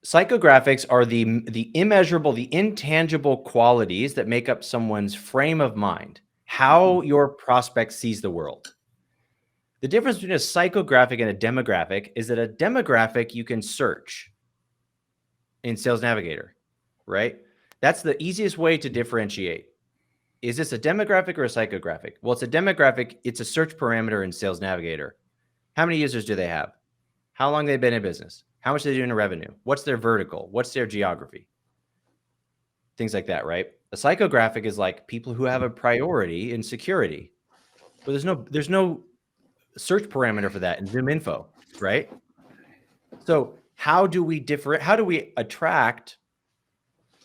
psychographics are the immeasurable, the intangible qualities that make up someone's frame of mind, how your prospect sees the world. The difference between a psychographic and a demographic is that a demographic you can search in Sales Navigator, right? That's the easiest way to differentiate. Is this a demographic or a psychographic? Well, it's a demographic. It's a search parameter in Sales Navigator. How many users do they have? How long they've been in business? How much they do in revenue? What's their vertical? What's their geography? Things like that, right? A psychographic is like people who have a priority in security, but there's no search parameter for that in Zoom Info, right? So how do we attract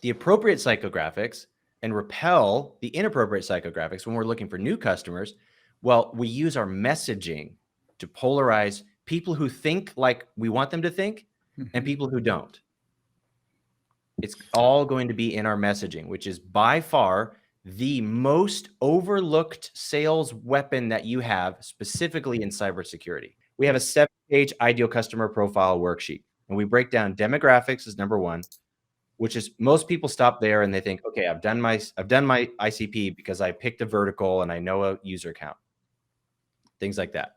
the appropriate psychographics and repel the inappropriate psychographics when we're looking for new customers? Well, we use our messaging to polarize people who think like we want them to think and people who don't. It's all going to be in our messaging, which is by far the most overlooked sales weapon that you have, specifically in cybersecurity. We have a 7-page ideal customer profile worksheet, and we break down demographics as number one, which is most people stop there and they think, okay, I've done my ICP because I picked a vertical and I know a user count, things like that.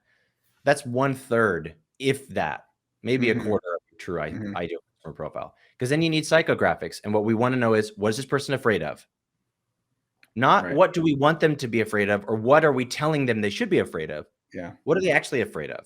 That's 1/3, if that, maybe a quarter of your true ideal customer profile. Because then you need psychographics. And what we want to know is, what is this person afraid of? Not what do we want them to be afraid of, or what are we telling them they should be afraid of? Yeah. What are they actually afraid of?